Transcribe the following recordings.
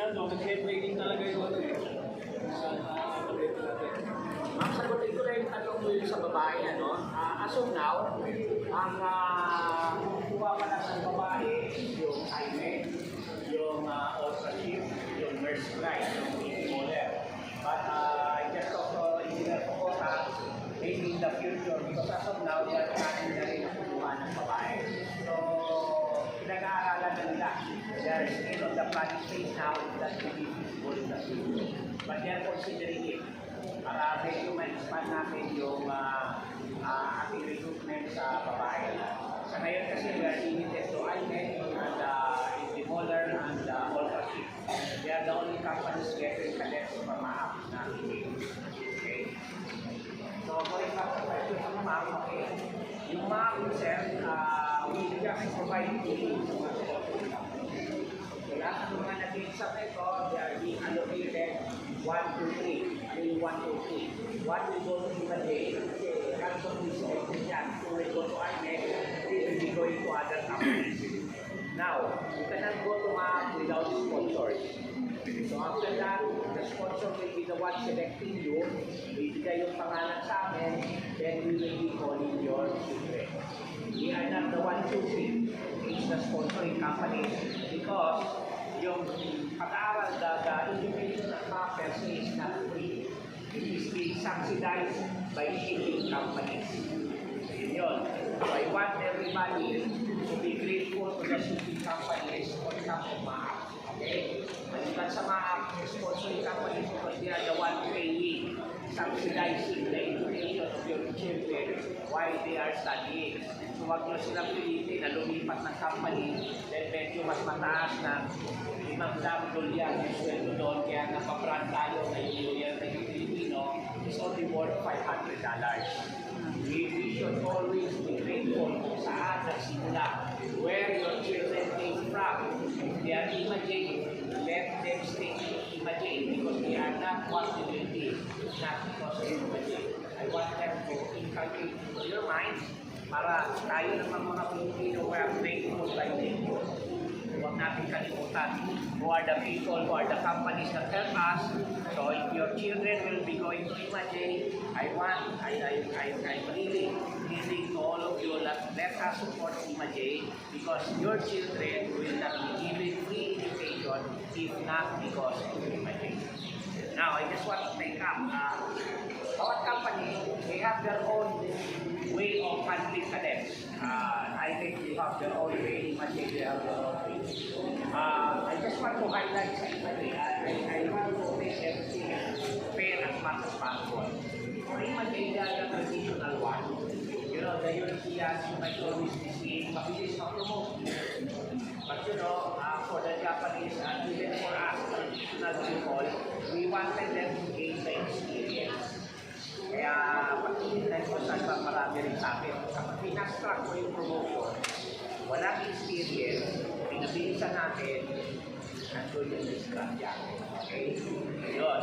yan, no? Nag-training talaga yung ano eh. Ma'am, sagutin ko na yung tanong mo yung sa babae, ano? As of now, ang kuha pa lang sa babae yung Jaime, yung Ultra Chip, yung Merce Glide, yung Moller. But just also, engineer ko sa maybe in the future, because as of now, they are planning na rin ang kuha ng babae. So, pinag-aaralan na nila. They are still on the planning phase now, that will be feasible in the future. But they are considering it. Para medyo ma-expand natin yung ating recruitment sa babae. Sa ngayon kasi we are limited to IMEC and Moller and Ultra Chip. They are the only companies getting cadets from MAAP na okay. So going back to question ng MAAP, okay. Yung MAAP sir, we just provide training sa mga lahat ng mga nag-exam ito, they are being allocated 1, 2, 3. I mean 1, 2, 3. 1 will go to Imagine, kasi hands-on is selected yan. 2 will go to IMEC, 3 will be going to other companies. Now, you cannot go to MAAP without sponsors. So after that, the sponsor will be the one selecting you, bibigay yung pangalan sa amin, then we will be calling your children. We are not the one choosing, it's the sponsoring company because yung pag-aaral, the education of MAAP is not free. It is being subsidized by shipping companies. Yun. So I want everybody to be grateful to the shipping companies on top of MAAP. Okay? Maliban sa MAAP, sponsoring companies because they are the one paying, subsidizing the education of your children while they are studying. So wag nyo silang pilitin na lumipat ng company, then medyo mas mataas na $5 yan yung sweldo doon, kaya napabrand tayo na yung year na yung Filipino is only worth $500. We should always be grateful kung saan nagsimula, where your children came from. If they are Imagine, let them stay Imagine because they are not what they will be, not because of Imagine. I want them to inculcate into your mind para tayo naman mga Pilipino we are grateful by nature. Huwag natin kalimutan who are the people, who are the companies that help us. So if your children will be going to Imagine, I'm really pleading to all of you that let us support Imagine because your children will not be given free education if not because of Imagine. Now, I just want to take up, our company, they have their own way of handling cadets. I think they have their own way, Imagine they have their own way. I just want to highlight something. I want to make everything fair as much as possible. For Imagine, they are the traditional one. You know, the Europeans, you might always be seeing, mabilis ma-promote. But you know, for the Japanese, and even for us, traditional people, we wanted them to gain the experience. Kaya pag-inintay ko sa iba marami rin sa akin. Kapag pinastruck ko yung promotion, walang experience, pinabilisan natin, nandun yung disgrasya. Okay? Yun.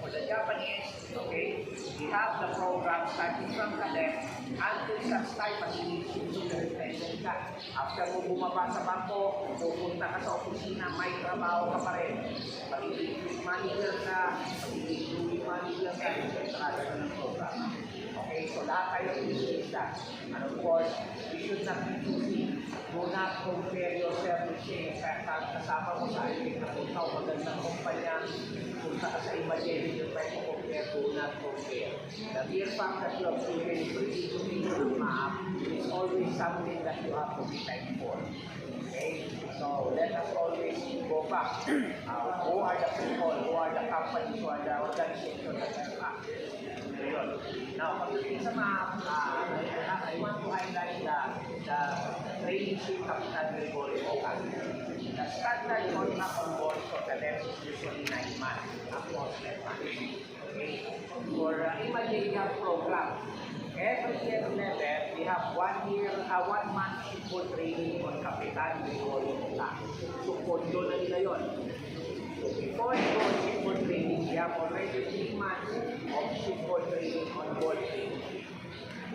For the Japanese, okay, we have the program starting from cadet until such time as superintendent ka. After mo bumaba sa bangko, pupunta ka sa opisina, may trabaho ka pa rin. Pag-ibig manager ka, pag-ibig manager ka, etc. ng program. Okay, so lahat tayo is that. And of course, we should not be choosing. Do not compare yourself with say, kasama mo sa akin na kung ikaw magandang kumpanya, kung sa Imagine, yung tayo compare, do not compare. The mere fact that you have given free education map is always something that you have to be thankful. Okay, so let us always go back. Who are the people, who are the companies, who are the organizations that help us? Now, pagdating sa map, I want to highlight the training ship capital Gregory Okan. The standard contract on board for cadets is usually 9 months, approximately 9 months. Okay? For Imagine program, every year 11, we have 1 month shipboard training on Kapitan Gregory Okan. So, pondo na nila yun. So, before you go on shipboard training, we have already 3 months of shipboard training on board training.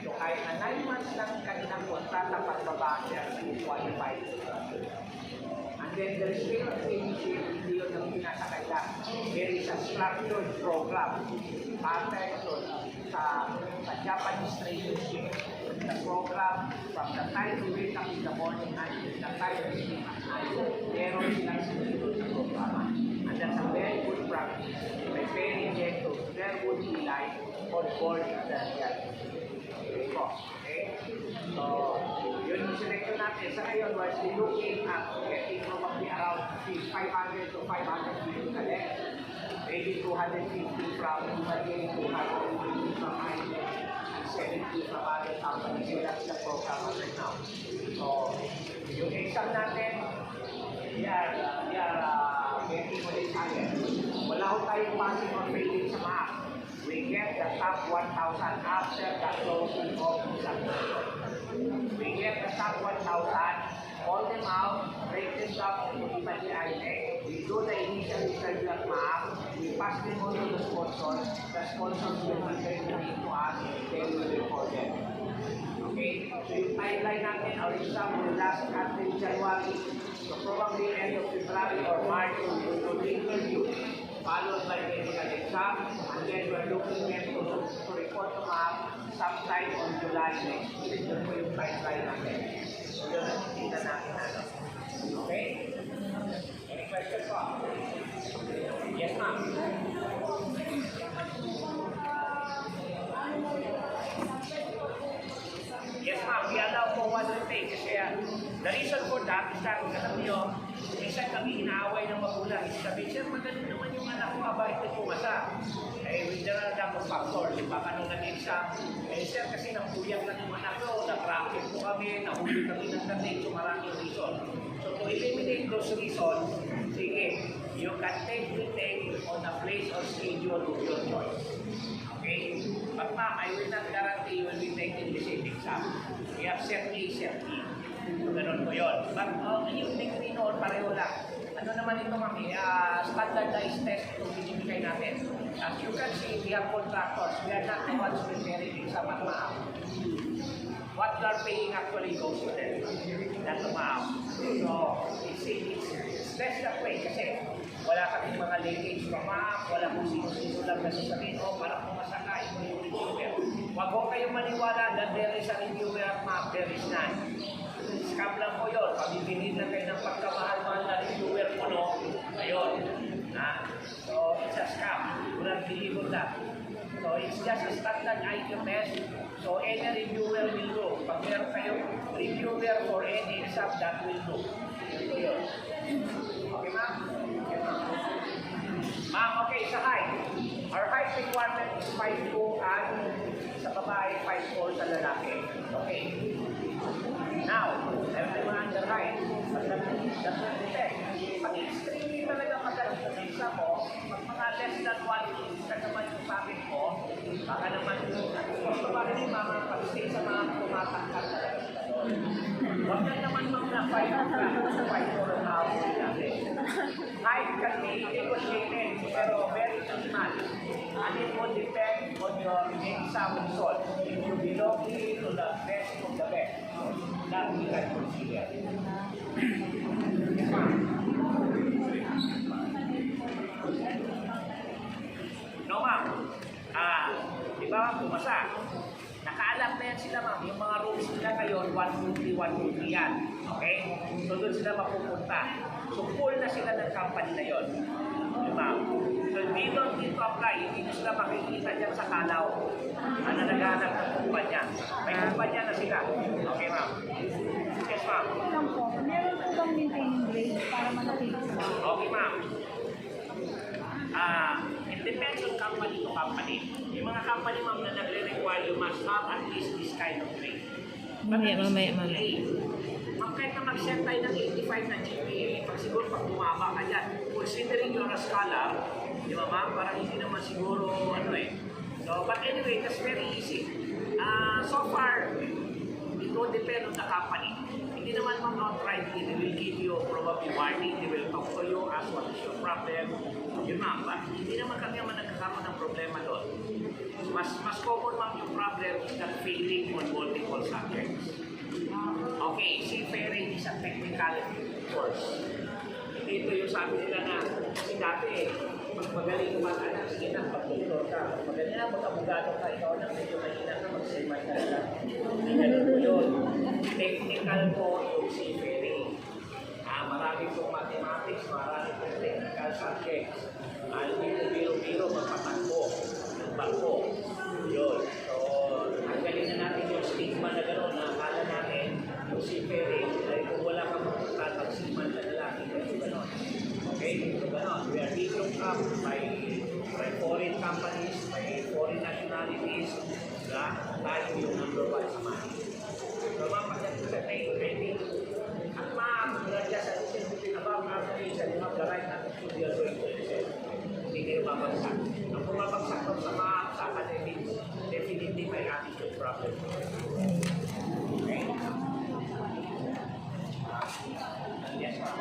So, kahit na 9 months lang kanilang kontrata pagbaba, they are qualified to travel. And And then the scale of traineeship, hindi yun ang pinasakay lang. There is a structured program. Pattern yun sa Japanese traineeship. The program from the time you wake up in the morning until the time you sleep at night, meron silang sinunod sa programa. And that's a very good practice. Preparing them to there would be life on board the okay? So, yun yung selection natin. Sa ngayon, we're still looking at getting probably around 500 to 550 collect. Maybe 250 from Humanity, 250 from INET, and 70 from other companies. So that's the program right now. So, yung exam natin, we are getting ulit tayo. Wala ko tayong passing or failing sa math. We get the top 1,000 after the closing of examination. We get the top 1,000, call them out, break them up into the INET. We do the initial interview at math. We pass them on to the sponsors. The sponsors will present them to us, then we will record them. Okay? So yung timeline natin, our exam will last until January. So probably end of February or March, we will do the interview, followed by medical exam, and then we're looking at to report to math sometime on July next year. Yun po yung timeline natin. So yun ang titignan natin ano. Okay? Any questions po? Yes, ma'am. Yes, ma'am. We allow for one retake. Kasi the reason for that is that, alam niyo, minsan kami inaaway ng magulang. Sabi, sir, magaling naman yung anak ko, bakit ito pumasa? Eh, with the number factor, di ba? Kanong nag-exam, eh, sir, kasi nakuyang lang yung anak ko, na-traffic po kami, nahuli kami ng dating, so maraming reason. So, to eliminate those reasons, sige, you can take on a place or schedule of your choice. Okay? But ma'am, I will not guarantee you will be taking the same exam. We have set A, set B. So, ganun po yun. But yung degree noon, pareho lang. Ano naman ito, ma'am? Standardized test itong binibigay natin. As you can see, we have contractors. We are not the ones preparing exam at ma'am. What you are paying actually goes to them. Not to ma'am. So, it's less that way kasi wala kaming mga leakage from ma'am, wala kung sino-sino lang nasasabihin, parang pumasa ka, ito yung reviewer. Huwag ko kayong maniwala that there is a reviewer at ma'am, there is none. Scam lang po yun. Pabibigin lang kayo ng pagkamahal-mahal na reviewer mo, no? Ayun. So, it's a scam. Do not believe on that. So, it's just a standard IQ test. So, any reviewer will do. Pag meron kayong reviewer for any exam, that will do. Ayun. Okay, ma'am? Okay, ma'am. Ma'am, okay, sa height. Our height requirement is 5'2" at sa babae, 5'4" sa lalaki. Okay? Now, meron tayo mga under height. That's not the test. Pag extremely talaga magaling sa exam mo, pag mga less than 1 ka naman yung sabit mo, baka naman yung gusto ba rin yung mga pag-stay sa mga tumatangkal talaga sila doon. Huwag yan naman mga 5'2" sa 5'4" na ako natin. Height can be negotiated, pero very minimal. And it will depend on your exam result. If you belong to the best of the best, that we can consider. Yes, ma'am. No, ma'am. Di ba, pumasa? Nakaalam na yan sila, ma'am. Yung mga rooms nila ngayon, 123 yan. Okay? So, doon sila mapupunta. So, full na sila ng company na yun. Di ba? So, they don't need to apply. Hindi nyo sila makikita dyan sa kalaw. Ano naghahanap ng kumpanya. May kumpanya na sila. Okay, ma'am? Yes, ma'am. Meron po bang maintaining grade para manatili sa Okay, ma'am. It depends on company to company. Yung mga company, ma'am, na nagre-require, you must have at least this kind of grade. Mamaya. Ma'am, kahit na mag-set tayo ng 85 na GPA, pag siguro pag bumaba ka dyan, considering you're a scholar, di ba ma'am, parang hindi naman siguro, So, but anyway, that's very easy. So far, it will depend on the company. Hindi naman ma'am outrightly, they will give you probably warning, they will talk to you, ask what is your problem. Yun ma'am, but hindi naman kami naman nagkakaroon ng problema doon. Mas common ma'am yung problem is that failing on multiple subjects. Okay, seafaring is a technical course. dito yung sabi nila na, kasi dati, mas magaling mag-anak, sige na, pag-doktor ka, mas magaling na, mag-abogado ka, ikaw na, medyo mahina ka, mag-simay ka na. Hindi ganun po yun. Technical po yung seafaring. Marami pong mathematics, marami pong technical subjects. Hindi po biro-biro magpatakbo ng barko. Yun. So, tanggalin na natin yung stigma na gano'n na akala natin yung seafaring, ay kung wala kang mapunta, pag-seaman ka na lang, hindi gano'n. Okay? So, gano'n. We are being looked up by foreign companies, by foreign nationalities. Diba? Tayo yung number 1 sa money. So, mapagdating sa training, at ma'am, sa above average, and you have the right attitude, you are going to excel. Hindi kayo mabagsak. Ang pumabagsak ko sa mga sa academics, definitely may attitude problem. Okay? Yes, ma'am.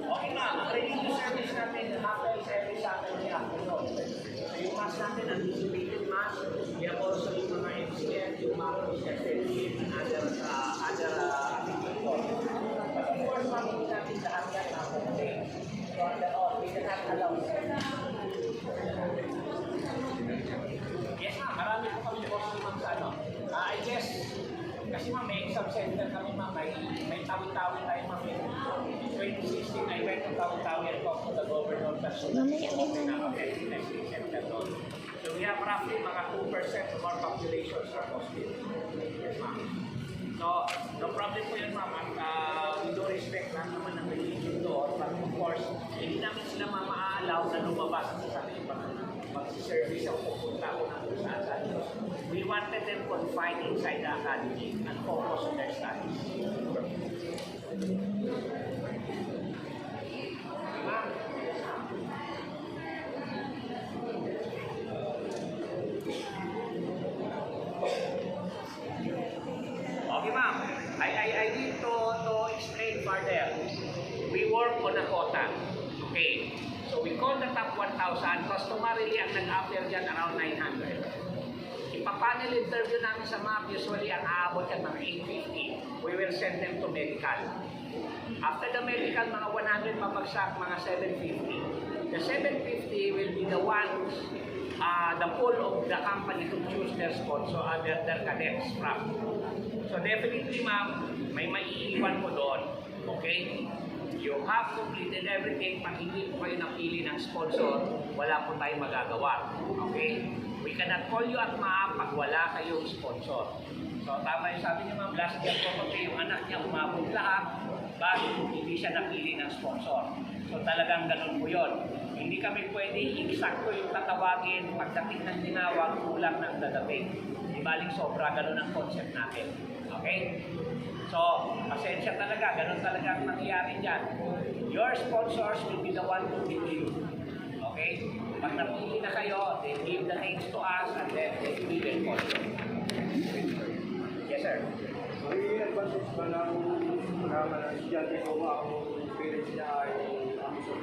Okay, ma'am. Ang reading service natin, after service natin ni afternoon. So, yung mass natin, anticipated mass, we have also yung mga MCM, yung macros, FLG, and other activities. But of course, ma'am, hindi natin lahat yan accommodate. So, on the all, we cannot allow. Yes, ma'am. Marami po kami course naman sa ano. I guess, kasi ma'am, may exam center kami ma'am, may tawi-tawi tayo ma'am. 2016, I went to Tawi-Tawi and talked to the governor personally. So we have roughly mga 2% of our populations are Muslim. Yes, ma'am. So, no problem po yun ma'am. We do respect lang naman ang religion doon. But of course, hindi namin sila maaalaw na lumabas sa sarili mag-service ang pupunta ko ng kung saan. We wanted them confined inside the academy and focus on their studies. Ma'am. Okay, ma'am. I need to explain further. We work on a quota. Okay. So we call the top 1,000. Customarily, ang nag-appear dyan around 900. Ipapanel interview namin sa MAP, usually ang aabot yan mga 850. We will send them to medical. After the medical, mga 100 pabagsak, mga 750. The 750 will be the ones, the pool of the company to choose their sponsor, their cadets from. So definitely, ma'am, may maiiwan mo doon. Okay? You have completed everything. Pag hindi po kayo napili ng sponsor, wala po tayong magagawa. Okay? We cannot call you at MAP pag wala kayong sponsor. So tama yung sabi niyo ma'am, last year po kasi yung anak niya umabot lahat, bakit hindi siya napili ng sponsor. So talagang ganun po yun. Hindi kami pwede eksakto yung tatawagin pagdating ng tinawag, kulang ng dadapig. Di baling sobra, ganun ang concept natin. Okay? So, pasensya talaga, ganun talaga ang nangyayari dyan. Your sponsors will be the one to pick you. Okay? Pag napili na kayo, they give the names to us and then they will call you. Yes, sir. May advantage ba ng programa ng estudyante ko ang parents niya ay Amusok?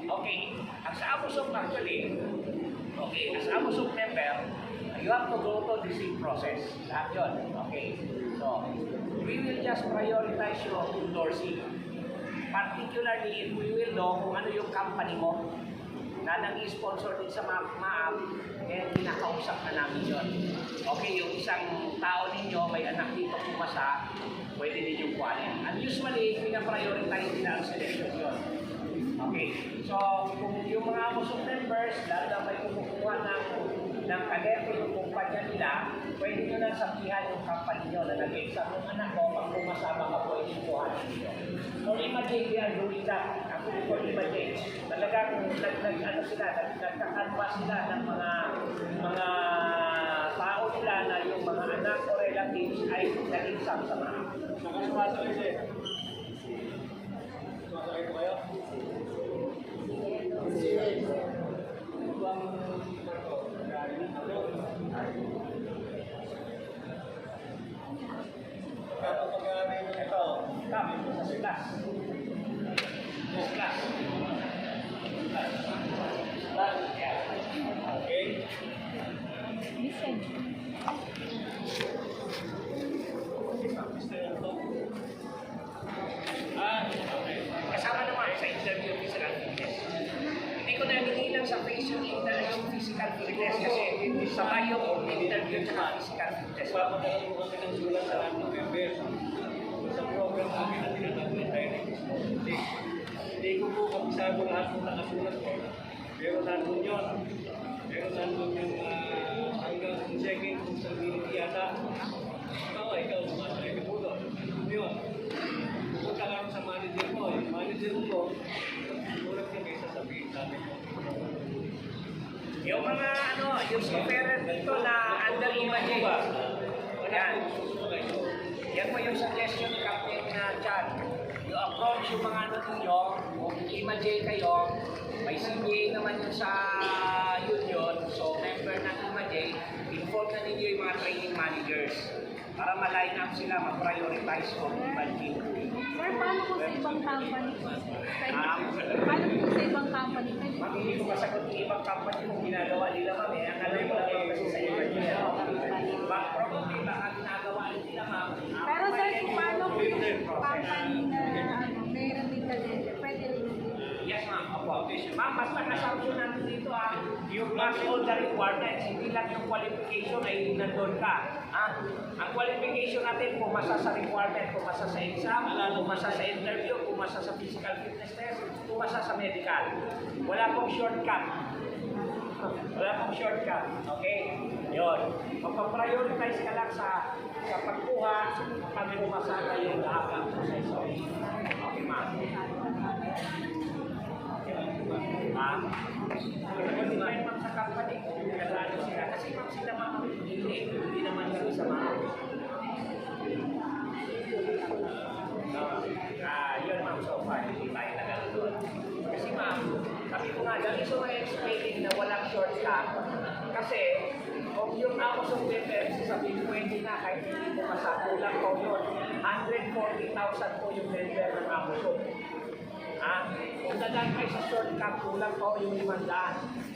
Okay. Ang sa Amusok actually, okay, as Amusok member, you have to go to the same process. Lahat yun. Okay. So, we will just prioritize your endorsing. Particularly if we will know kung ano yung company mo na nag-sponsor din sa MAP, then pinakausap na namin yun. Okay, yung isang tao ninyo, may anak dito pumasa, pwede din yung kuhanin. And usually, pinaprioritize nila ang selection yun. Okay, so kung yung mga Amusok members, lalo na may kumukuha ng kadete yung kumpanya nila, pwede nyo lang sabihan yung company nyo na nag-exam yung anak ko, pag pumasama ka, pwede yung kuhanin nyo. So imagine, we are doing that. Ako po imagine. Talagang nagkakanwa sila ng mga tao nila na yung mga anak o relatives ay nag-exam sa mga. Nakasumasakit siya. Sumasakit po kayo? Ito ang pag-aaral ito, Kami po sa silas. Silas. okay? Listen. Mr. Anto, sabay yung interview at physical fitness. Papadala po kami ng sulat sa aming member sa program namin na tinatawag na Diabetes Monthly. Hindi ko po kabisado lahat ng nakasulat ko. Pero nandun yun. Pero nandun yung hanggang second stability yata. Ikaw, sumasali po doon. Nandun yun. Pupunta ka sa manager mo. Yung manager ko, sulat kami sasabihin namin. Yung mga yung superer dito na under imaging. Yan. Yan po yung suggestion ni Captain Chan. You approach yung mga ninyo, kung imaging kayo, may CBA naman yun sa union, so member ng imaging, inform na ninyo yung mga training managers para ma-line up sila, ma-prioritize kung imaging. Sir, paano po sa ibang company? Paano po sa ibang company? Ma'am, hindi ko masagot yung ibang company kung ginagawa nila, ma'am. Ang alam ko lang kasi sa imaging. Probably baka ginagawa nila, ma'am. Pero sir, kung paano po yung company na meron din talent, pwede rin yung Yes, ma'am. Opo. Ma'am, basta assumption natin dito you pass all the requirements. Hindi lang yung qualification ay nandun ka. Ang qualification natin, pumasa sa requirement, pumasa sa exam, pumasa sa interview, pumasa sa physical fitness test, pumasa sa medical. Wala pong shortcut. Wala pong shortcut. Okay? Yun. Magpa-prioritize ka lang sa pagkuha pag pumasa ka yung lahat ng proseso. Okay, ma'am. Depend ma'am sa company kung nagano sila. Kasi ma'am sila ma'am hindi naman kami sa ma'am. Yun ma'am, so far, hindi tayo nagano doon. Kasi ma'am, sabi ko nga, the reason why explaining na walang shortcut, kasi kung yung ako sa papers, sabihin pwede na kahit hindi mo masakulang ko yun, 140,000 po yung member ng Amazon. Kung dadaan kayo sa shortcut, kulang po yung 500.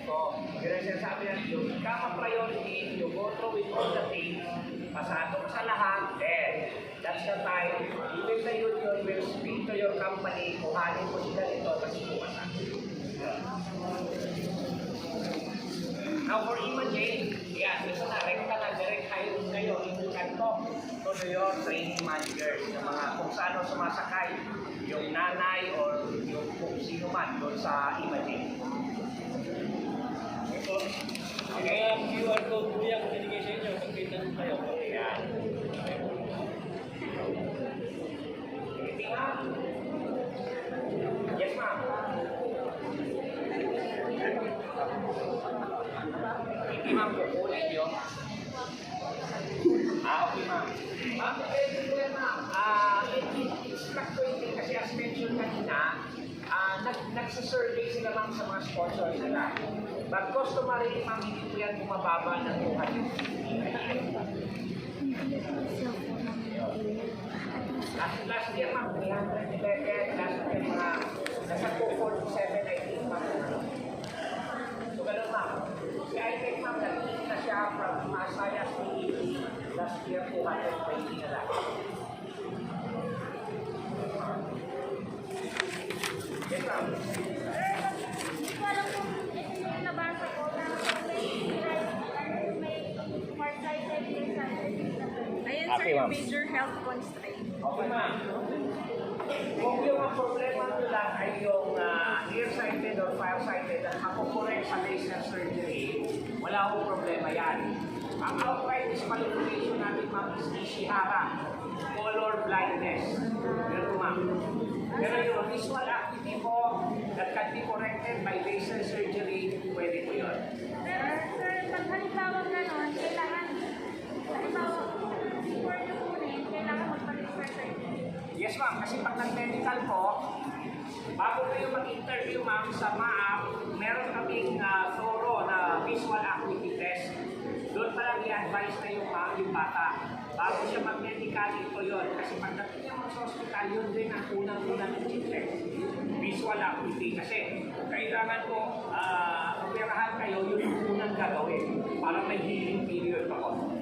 So, yun ang sinasabi natin, yung kama-priority, you go through with all the things, pasado ka sa lahat, then, that's the time, even the union will speak to your company, kuhanin mo sila nito kasi pumasan. Now, for imaging, yan, gusto na, rekta na, direct hiring kayo, you can talk to your training managers, yung mga kung saan sumasakay, yung nanay or yung kung sino man doon sa imaging. Kaya QR code po yan, kung binigay sa inyo, magkita nyo kayo. Ayan. Yes, ma'am. Hindi, ma'am, kukunin nyo. Okay, ma'am. Ma'am, pwede ko yan, ma'am. It's fluctuating kasi as mentioned kanina, nagsasurvey sila, ma'am, sa mga sponsors nila. But customary, ma'am, hindi po yan bumababa ng 250. Last year, ma'am, 311. Last year, mga nasa 247, I think, ma'am. So, gano'n, ma'am. Si ITEC, ma'am, nag-hit na siya from Masaya to last year, 220 na lang. Yes, ma'am. Hindi ko alam kung ito yung nabasa ko na may farsighted, nearsighted. Ayan sir, yung major health constraint. Okay, ma'am. Kung yung ang problema nyo lang ay yung nearsighted or farsighted at makukorek sa laser surgery, wala akong problema yan. Ang outright disqualification natin, ma'am, is Ishihara, color blindness. Pero ma'am. Pero yung visual acuity po that can be corrected by laser surgery, pwede po yun. Pero sir, pag halimbawa gano'n, kailangan, halimbawa, before nyo kunin, kailangan magpa-laser surgery. Yes, ma'am. Kasi pag nag-medical po, bago kayo mag-interview, ma'am, sa MAAP, meron kaming thorough na visual acuity test. Doon pa lang i-advise na yung bata. Bago siya mag-medical, ito yun. Kasi pagdating niya sa hospital, yun din ang unang-unang i-check. Visual acuity. Kasi kailangan po, operahan kayo, yun yung unang gagawin. Para may healing period pa po.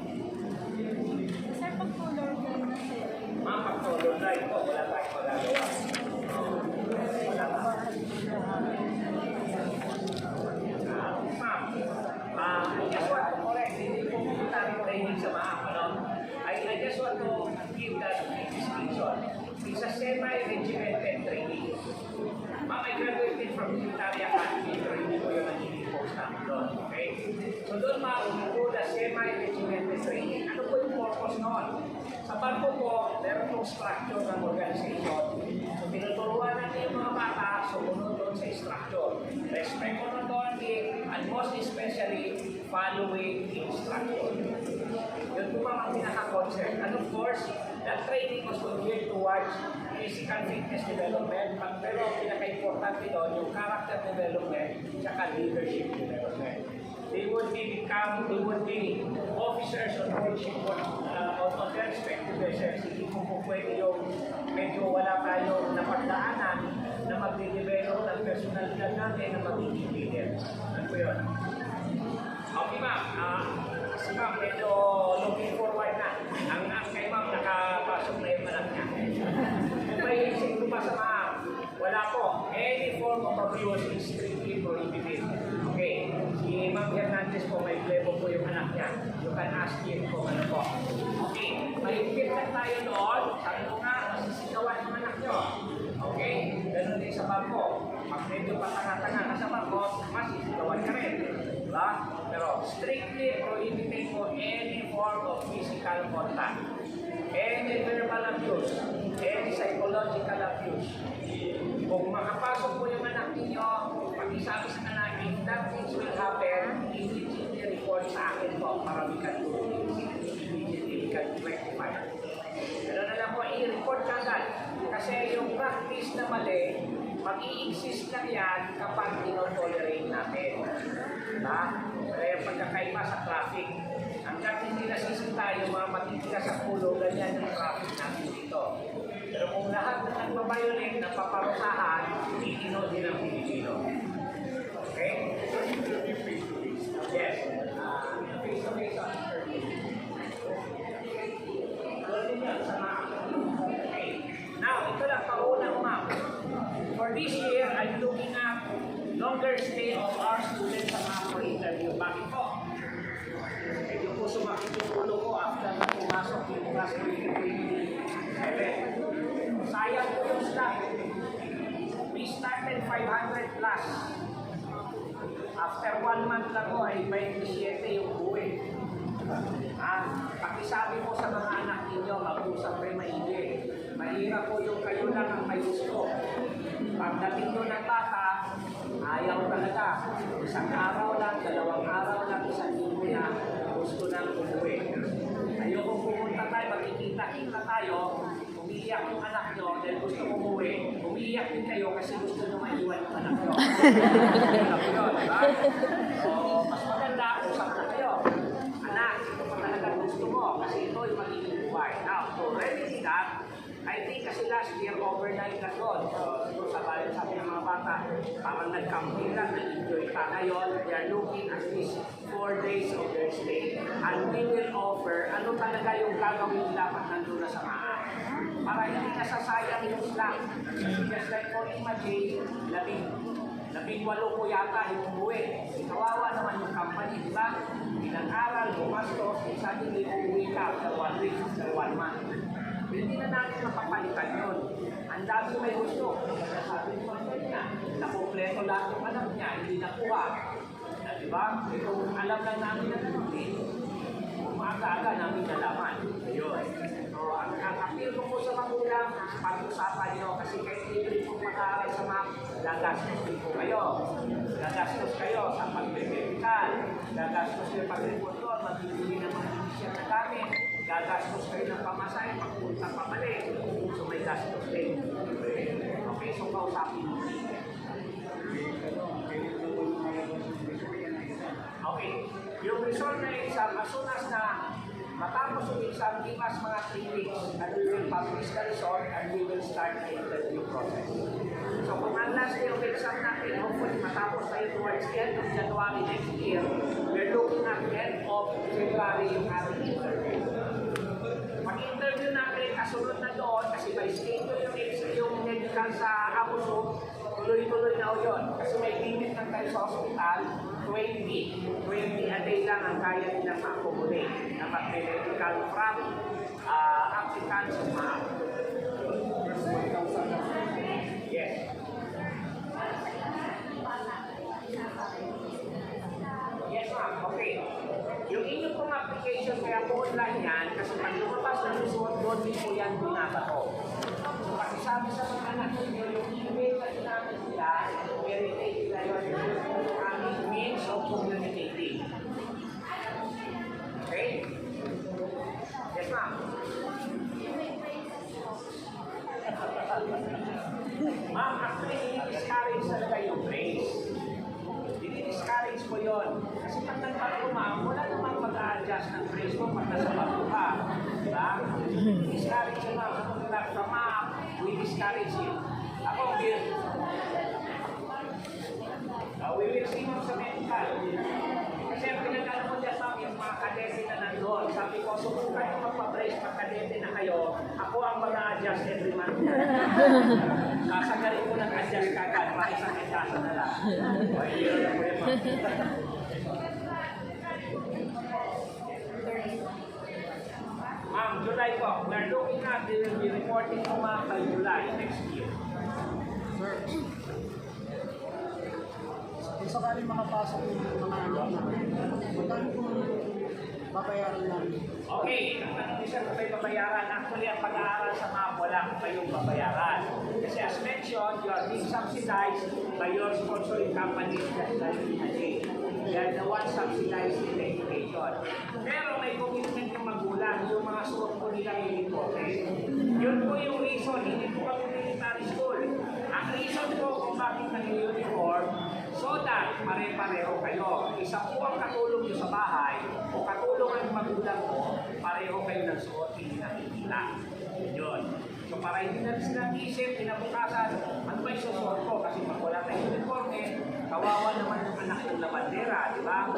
Sir, pag color blind na sir, Ma'am, pag color blind po, wala tayong magagawa. Wala pa. Ma'am, I just want to correct. position is a semi-regimented training. Ma'am, I graduated from military academy, pero hindi ko yung nagiging post namin doon. Okay? So doon mauupo na semi-regimented training. Ano po yung purpose noon? Sa barko po, meron pong structure ng organization. So tinuturuan natin yung mga bata, sumunod doon sa structure. Respect monotony, and most especially, following instruction. Yun po mga pinaka-concept. And of course, that training was geared towards physical fitness development, pero pinaka-importante doon yung character development at leadership development. They would be officers on board ship on their respective vessels. Hindi po pwede yung medyo wala tayong napagdaanan na mag-develop ng personalidad natin na magiging leader. Ano po yun? Okay ma'am, kasi ma'am medyo looking forward na. Ang kay ma'am nakapasok na yung anak niya. Kung may isip ko pa sa ma'am, wala po. Any form of abuse is strictly prohibited. Okay, si Ma'am Hernandez po, may plebo po yung anak niya. You can ask him kung ano po. Okay, mahigpit lang tayo doon. Sabi ko nga, masisigawan yung anak niyo. Okay, ganun din sa bangko. Pag medyo patanga-tanga ka sa bangko, masisigawan ka rin. Diba? Pero strictly prohibited po any form of physical contact. Any verbal abuse, any psychological abuse. Kung makapasok po yung anak ninyo, pag-isabi sa anak, if that things will happen, immediately report sa akin po para we can do it. Immediately we can rectify. Pero na lang po, i-report ka agad. Kasi yung practice na mali, mag-i-exist lang yan kapag ino-tolerate natin. Diba? Kaya pagkakaiba sa traffic, hanggang hindi nasisi tayo, mga matitigas sa pulo, ganyan yung traffic natin dito. Pero kung lahat na nagbabayolate na paparusahan, iino din ang Pilipino. Okay? Yes. Face-to-face on interview. Doon yan sa map. Okay. Now, ito lang paunang map. For this year, I'm looking at longer stay of our students sa map for interview. Bakit po? Medyo po sumakit yung ulo ko after na pumasok yung class 2027. Sayang po yung staff. We started 500 plus. After 1 month lang po ay 27 yung buwi. Pakisabi po sa mga anak ninyo, mag-usap rin maigi. Mahirap po yung kayo lang ang may gusto. Pagdating nyo ng bata, ayaw talaga. Isang araw lang, 2 araw lang, 1 linggo na, gusto nang umuwi. Ayokong pumunta tayo, magkikita-kita tayo, umiiyak yung anak nyo, dahil gusto umuwi, umiiyak din kayo kasi gusto nyo maiwan yung anak nyo. Diba? So, mas maganda, usap na kayo. Anak, ito pa talaga gusto mo kasi ito yung magiging buhay. Now, to remedy that, I think kasi last year overnight na doon. So sa bayan sabi ng mga bata, parang nag-camping lang, nag-enjoy pa ngayon. We are looking at least 4 days of their stay. And we will offer ano talaga yung gagawin dapat nandun na sa mga. Para hindi nasasayang yung slack. Just like for imagine, 18 po yata yung umuwi. Kawawa naman yung company, di ba? Pinag-aral, bumastos, suddenly umuwi ka after 1 week, after 1 month. Hindi na natin mapapalitan yun. Ang dami may gusto. Sabi mo niya, nakumpleto lahat yung anak niya, hindi nakuha. Diba? Kung alam lang namin na natin, maaga-aga namin nalaman. Ayun. So, ang appeal ko po sa magulang, pag-usapan nyo, kasi kahit libre po mag-aaral sa mga, gagastos din po kayo. Gagastos kayo sa pag-medical, gagastos kayo pag-report doon, magbibili ng mga initial na gamit, gagastos kayo ng pamasahe, pagpunta pabalik. So, may gastos din. Okay, so kausapin mo. Okay, yung result na exam, as soon as na matapos yung exam, give us mga 3 weeks and we will publish the result and we will start the interview process. So kung ang last day of exam natin, hopefully matapos tayo towards the end of January next year, we're looking at end of February yung ating interview. Pag-interview natin, kasunod na doon, kasi by schedule yung medical sa Abuso, tuloy-tuloy na o yun. Kasi may limit lang tayo sa hospital, 20 a day lang ang kaya nilang ma-accommodate na mag-medical from applicants of mga Yes. Yes, ma'am. Okay. Yung inyong pong application, kaya po online yan, kasi pag lumabas na result, doon din po yan binabato. So, pakisabi sa mga anak ninyo, yung email na sinabi sila, veritate sila yun, aming means of communicating. Okay? Yes, ma'am. Ma'am, actually, ini-discourage talaga yung praise. Ini-discourage ko yun. Kasi pag nagbago, ma'am, wala namang mag-a-adjust ng praise mo pag nasa bago ka. Diba? Discourage yun, ma'am. Sa ma'am, we discourage you. Ako, we will see mo sa medical. Kasi ang pinagkala ko dyan, ma'am, yung mga kadete na nandun. Sabi ko, subukan yung magpa-brace pag kadete na kayo. Ako ang mag-a-adjust every month. Sasagarin ko nag-adjust kagad para isang edasa na lang. O, hindi rin ako yun, ma'am. Ma'am, July po. We're looking at, they will be reporting to ma'am by July next year. Sir, kung sakaling makapasok yung mga anak namin, magkano po babayaran namin? Okay, ang tanong niya kung may babayaran, actually ang pag-aaral sa MAP, wala kayong babayaran. Kasi as mentioned, you are being subsidized by your sponsoring companies just like PNA. They are the ones subsidizing the education. Pero may commitment yung magulang, yung mga suot po nila uniforme. Yun po yung reason, hindi po kami military school. Ang reason po kung bakit nag-uniform, so that pare-pareho kayo. Isa po ang katulong nyo sa bahay o katulong ang magulang mo, pareho kayo ng suot, hindi nakikita. Yun. So para hindi na silang isip, pinabukasan, ano ba yung susuot ko? Kasi pag wala tayong uniforme, kawawa naman yung anak ng labandera, di ba?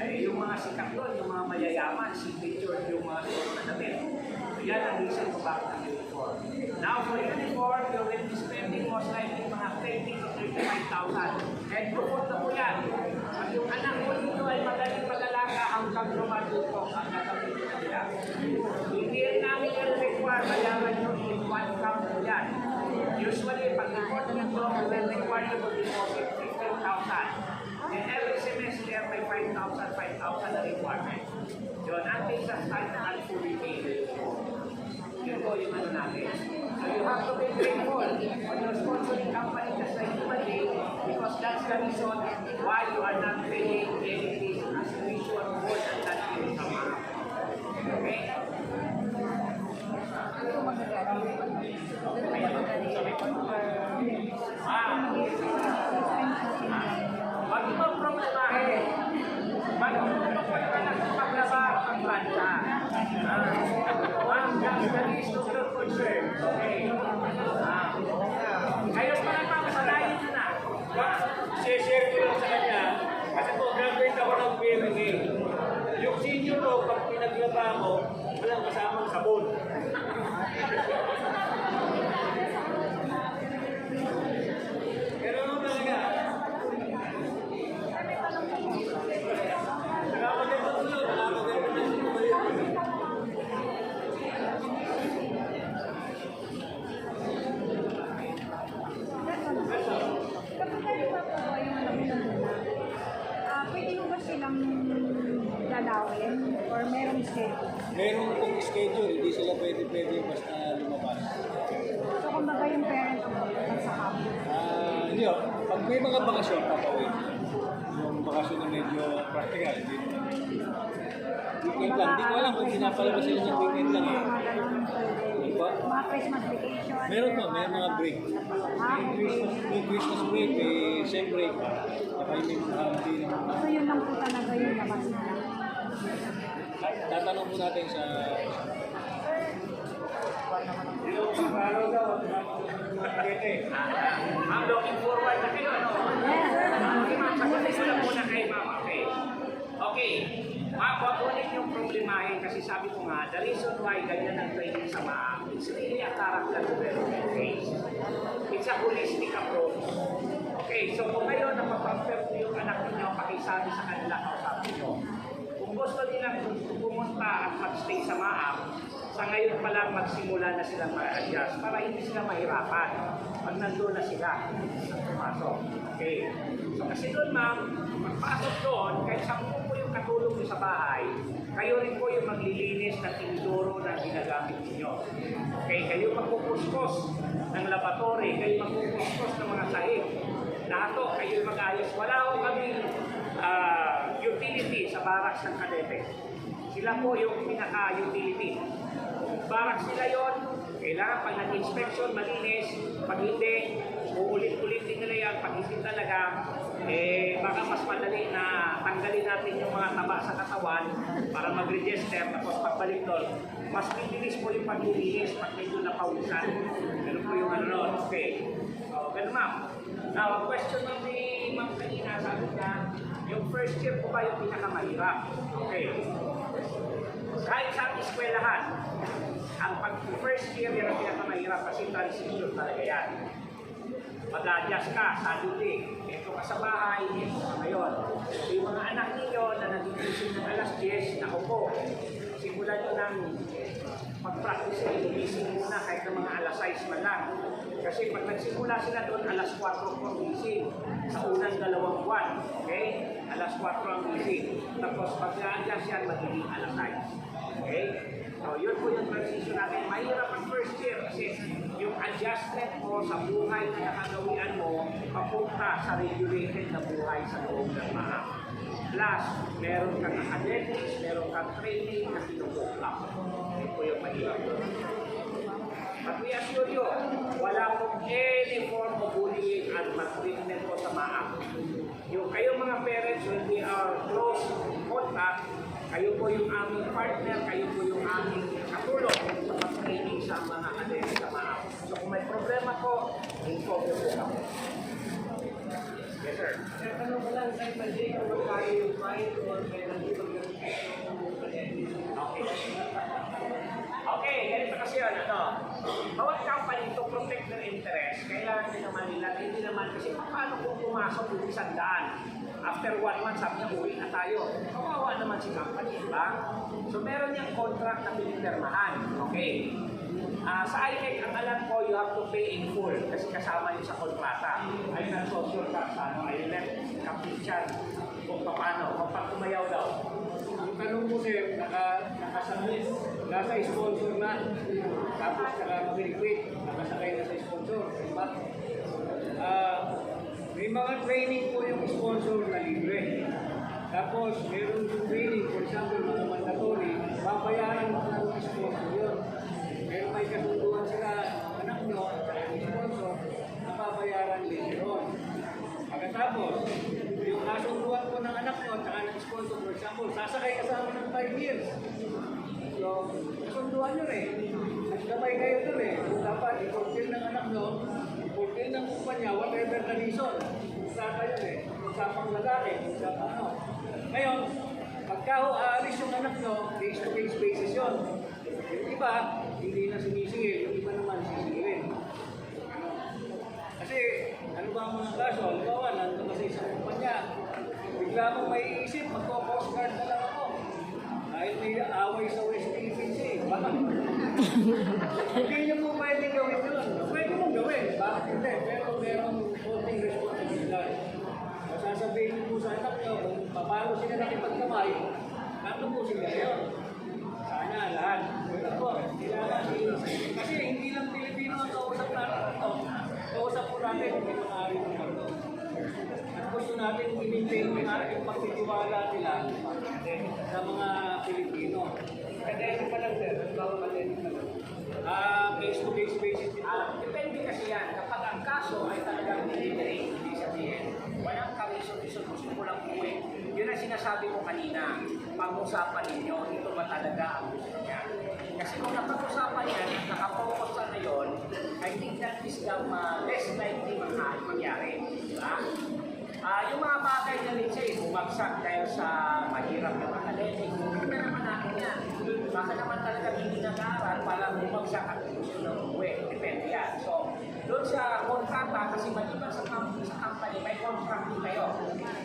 Eh, yung mga sikat doon, yung mga mayayaman, signature yung mga suot na damit. So yan ang reason kung bakit ang uniform. Now for uniform, you will be spending most likely mga 30 to 35,000. And bukod na po yan. Pag yung anak mo dito ay magaling mag-alaga hanggang graduate po, ang gagawin na nila. Hindi rin namin yung require, bayaran nyo in one camp po yan. Usually, pag report nito, will require you to deposit 15,000. And every semester, may 5,000 na requirement. Yun, until sa time na fully paid. Yun po yung ano natin. So you have to be grateful on your sponsoring company just like human being, because that's the reason why you are not paying anything as a visual good and that is a mark. Okay? Wag mo problemahin. Magpapagpapanak ng paglaba ang bansa. That is to your concern. Okay. Kayo pa nagpapasalayin nyo na. share ko lang sa kanya, kasi po, graduate ako ng PMA. Yung senior ko, pag pinaglaba ako, walang kasamang sabon. Pero ano talaga? Nakapaganda ko yun, nakapaganda na siya ko yun. Kapag tayo pa po yung pwede mo ba silang lalawin or merong schedule? Meron pong schedule, hindi sila pwede basta lumabas. So kung baga yung parent ang magpapag sa campus. Hindi o, pag may mga bakasyon, papawin. Yung bakasyon na medyo practical, hindi naman. Weekend lang, hindi ko alam kung pinapalabas sila ng weekend lang eh. Mga ganun pwede. Diba? Mga Christmas vacation. Meron po, may mga break. May Christmas break, may sem break. Saka may mga holiday naman. So yun lang po talaga yung labas na. Tatanong po natin sa... Yung araw daw, I'm looking forward na kayo, ano? Okay, ma'am. Sagutin ko lang muna kay ma'am. Okay. Okay. Ma'am, huwag mo rin yung problemahin kasi sabi ko nga, the reason why ganyan ang training sa MAAP, it's really a character development phase. It's a holistic approach. Okay, so kung ngayon napapag-perfect yung anak ninyo, pakisabi sa kanila, kausapin nyo. Kung gusto nilang pumunta at mag-stay sa MAAP, sa ngayon pa lang magsimula na silang ma-adjust para hindi sila mahirapan pag nandun na sila at pumasok. Okay. So kasi doon ma'am, pagpasok doon, kahit 10 po yung katulong nyo sa bahay, kayo rin po yung maglilinis ng inidoro na ginagamit ninyo. Okay, kayo magpupuskos ng laboratory, kayo magpupuskos ng mga sahig. Lahat to, kayo yung mag-ayos. Wala ko kami utility sa barracks ng kadete. Sila po yung pinaka-utility. Barracks nila yon, kailangan pag nag-inspection, malinis. Pag hindi, uulit-ulitin nila yan. Pag hindi talaga, baka mas madali na tanggalin natin yung mga taba sa katawan para mag-register. Tapos pagbalik doon, mas bibilis po yung paglilinis pag medyo napawisan. Ganun po yung ano nun. Okay. So, ganun ma'am. Now, ang question ng ni Ma'am kanina, sabi niya, yung first year po ba yung pinakamahirap? Okay. Kahit sa eskwelahan, ang pag-first year yan ang pinakamahirap kasi transition talaga yan. Mag-adjust ka, saluti, ito ka sa bahay, ito ka ngayon. So, yung mga anak ninyo na nagigising ng alas 10, naku po, simulan nyo ng mag-practice kayo, gising muna kahit ng mga alas 6 man lang. Kasi pag nagsimula sila doon, alas 4 po gising sa unang 2 buwan. Okay? Alas 4 ang gising. Tapos pag na-adjust yan, magiging alas 6. Okay? So, yun po yung transition natin. Mahirap ang first year kasi yung adjustment mo sa buhay na nakagawian mo papunta sa regulated na buhay sa loob ng mahal. Plus, meron kang academics, meron kang training na pinukuklap. Yun po yung mahirap doon. But we assure you, wala pong any form of bullying at maltreatment po sa MAAP. Yung kayo mga parents, when we are close contact, kayo po yung aming partner, kayo po yung aming katulong sa pag-training sa mga academic sa MAAP. So kung may problema po, inform po kami. Yes, sir. Tanong ko lang sa Monday kung magkano yung fine or kailan yung Okay, ganito kasi yun, bawat company to protect their interest, kailangan din naman nila, hindi naman kasi paano kung pumasok yung 100? After 1 month, sabi niya, uwi na tayo. Kawawa naman si company, diba? So meron niyang contract na pinipirmahan, okay? Sa IMEC, ang alam ko, you have to pay in full kasi kasama yun sa kontrata. Ayun ang social tax, ayun ang kapisyan kung paano, kung pag tumayaw daw. Ang tanong ko sir, nakasakay, nasa sponsor na, tapos naka-liquid, nakasakay na sa sponsor, diba? May mga training po yung sponsor na libre. Tapos, meron yung training, for example, mga mandatory, babayaran mo ng sponsor yun. Pero may kasunduan sila, anak nyo, yung sponsor, na babayaran din yun. Pagkatapos, yung kasunduan ko ng anak nyo, at ng sponsor, for example, sasakay ka sa amin ng 5 years. So, kasunduan nyo eh. Nagkamay kayo dun eh. Kung dapat, i-fulfill ng anak nyo, i-fulfill ng kumpanya, whatever the reason. Usapa yun eh. Usapang lalaki, usapang ano. Ngayon, pagka aalis yung anak nyo, case-to-case basis yun. Yung iba, hindi na sumisingil. Yung iba naman sisingilin. Kasi, ano ba ang mga kaso? Halimbawa, nandun kasi sa kumpanya. Bigla mong may isip, magpo-post card na lang ako. Dahil may away sa West Philippines eh. Bakit? Hindi nyo po pwede gawin yun. Pwede mong gawin. Bakit hindi? Pero merong konting responsibilidad. Sasabihin nyo po sa anak nyo, kung paano sila nakipagkamay, ano po sila yun? Sana lahat. Pero po, kasi hindi lang Pilipino ang kausap natin ito. Kausap po natin, hindi ko maaari ng mundo. At gusto natin i-maintain yung pagtitiwala nila sa mga Pilipino. Kadete pa lang sir, bago kadete pa lang. Case-to-case basis. Depende kasi yan. Kapag ang kaso ay talagang delivery, hindi sabihin, walang kawiso-wiso, gusto ko lang uwi. Yun ang sinasabi ko kanina, pag-usapan ninyo, ito ba talaga ang gusto niya? Kasi kung napag-usapan yan, nakapokus na yun, I think that is the less likely mangyari. Diba? Yung mga bagay na let's say, bumagsak dahil sa mahirap ng academic, hindi na naman natin yan. Baka naman talaga hindi nag-aaral para bumagsak at gusto na umuwi. Depende yan. So, doon sa kontrata, kasi maliban sa company, may contract din kayo.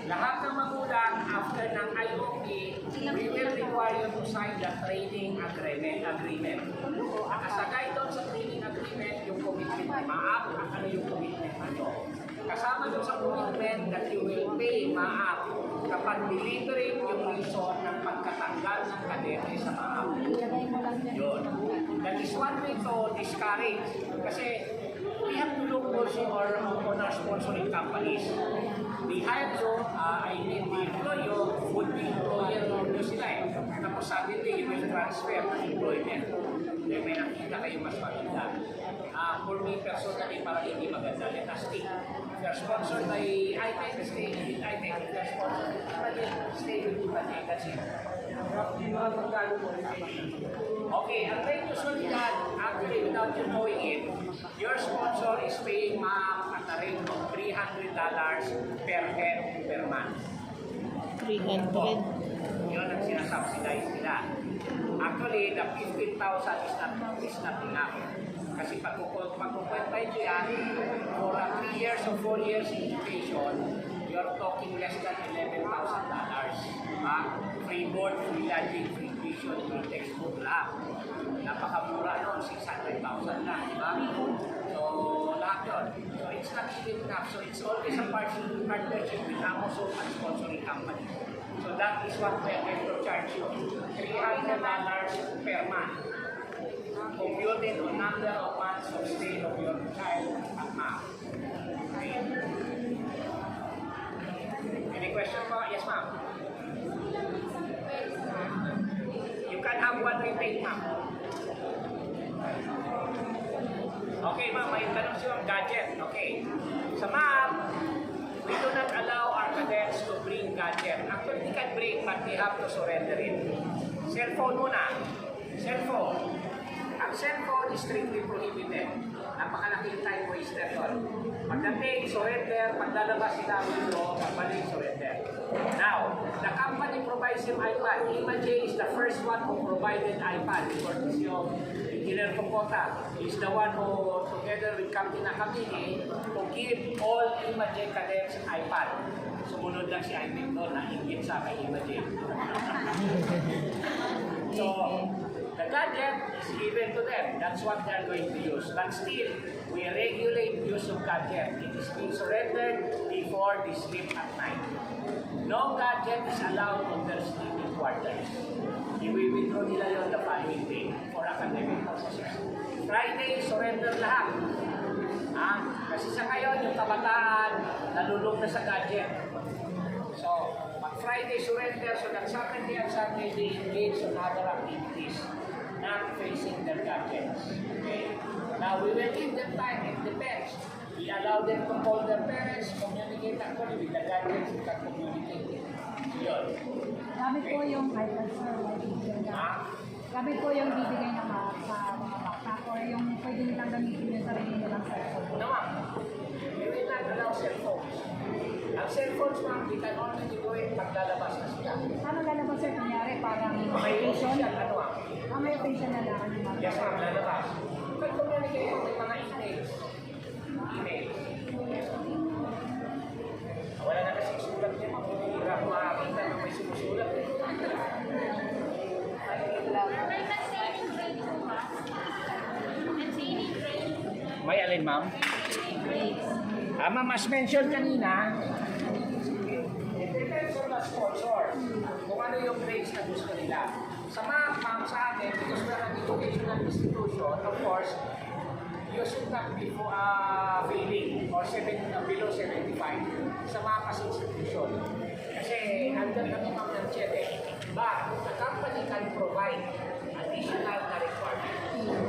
Lahat ng magulang, after ng IOP, we will require you to sign that training agreement. Nakasagay doon sa training agreement yung commitment ni MAAP at ano yung commitment nyo. Kasama doon sa commitment that you will pay MAAP kapag delivering yung reason ng pagkatanggal ng kadete sa MAAP. Yun. That is one way to discourage. Kasi we have to look also on our sponsoring companies. They hire you, I mean, the employer would be employer nyo sila eh. Tapos suddenly you will transfer ng employment. Then may nakita kayo mas maganda. For me personally, parang hindi maganda. Let us think. If you're sponsored by ITEC, stay with ITEC. If you're sponsored by Ibadet, stay with Ibadet. That's it. Okay, ang rate usually yan, actually without you knowing it, your sponsor is paying MAAP at a rate of $300 per head per month. 300. Yun ang sinasubsidize nila. Actually, the 15,000 is not enough. Kasi pagkukwentay nyo yan, for 3 years or 4 years education, you're talking less than $11,000. Free board, free lodging, free tuition, free textbook lahat. Napakamura noon, 600,000 na, di ba? So, lahat yun. So, it's not even enough. So, it's always a partnership with Amazon and sponsoring company. So, that is what we are going to charge you. $300 per month. Computed on number of months of stay of your child at MAAP. Okay. Any question po? Yes, ma'am. You can have one retake, ma'am. Okay, ma'am. May tanong siya gadget. Okay. Sa MAAP, we do not allow our cadets to bring gadget. Actually, they can bring, but they have to surrender it. Cellphone muna. Cellphone. Ang cellphone is strictly prohibited. Napakalaking time waster yun. Pagdating, surrender. Paglalabas sila window, pagbalik, surrender. Now, the company provides him iPad. Image is the first one who provided iPad. For this yung Engineer Tungkota is the one who, together with Captain Nakabini, to give all Image cadets iPad. Sumunod lang si Ivan doon na ingit sa kay Image. So, the gadget is given to them. That's what they are going to use. But still, we regulate use of gadget. It is being surrendered before they sleep at night. No gadget is allowed on their sleeping quarters. I-withdraw nila yun the following day for academic purposes. Friday, surrender lahat. Kasi sa ngayon, yung kabataan, nalulog na sa gadget. So, Friday surrender, so that Saturday and Sunday they engage on other activities, not facing their gadgets. Okay? Now, we will give them time, it depends. We allow them to call their parents, communicate actually with the gadgets, we can communicate. Yun. Gamit po yung iPad, sir. Gamit po yung bibigay ng sa mga bata or yung pwede nilang gamitin yung sarili nilang cellphone. No, ma'am. We will not allow cellphones. Ang cellphones, ma'am, we can only do it paglalabas na sila. Paano lalabas, sir? Kunyari, parang May occasion? official, ano, ma'am? May occasion na lang. Yes, ma'am, lalabas. You can communicate with mga emails. Emails. Wala na kasi sulat niya, ma'am. Hirap makakita na may sumusulat. May maintaining grade po ba? Maintaining grade? May alin, ma'am? Ma'am, as mentioned kanina, it depends on the sponsor kung ano yung grades na gusto nila. Sa ma'am, sa akin, because we're an educational institution, of course, you should not be failing or below 75 sa mga institution. Kasi nandun kami ma'am ng check. But the company can provide additional na requirement.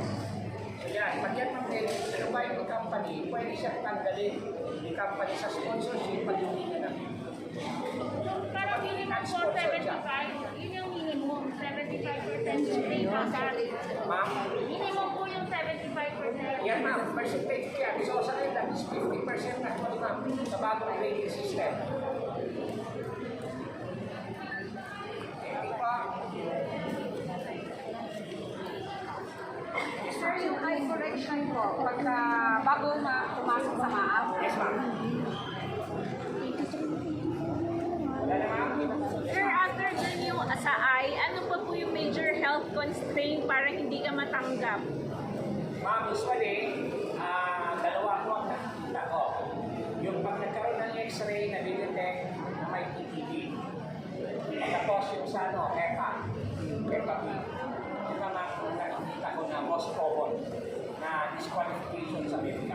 So yan, pag yan ma'am provide ng company, pwede siyang tanggalin ni company sa sponsorship pag hindi niya na. Parang minimum po 75. Yun yung minimum, 75% yung pay salary. Ma'am? Minimum po yung 75%. Yan ma'am, percentage ko yan. So sa akin, that is 50% na po ma'am sa bagong grading system. Hindi pa. Sir, yung eye correction po, pagka bago pumasok sa MAAP, Yes ma'am. Sir, after dyan yung sa eye, ano pa po yung major health self-constraint, parang hindi ka matanggap? Ma'am, usually, dalawa po ang nakikita ko. Yung pag nagkaroon ng x-ray, nabidetect na may TTD. Tapos yung sa HEPA. HEPA B. Yung naman kung nakikita ko na most common na disqualification sa medical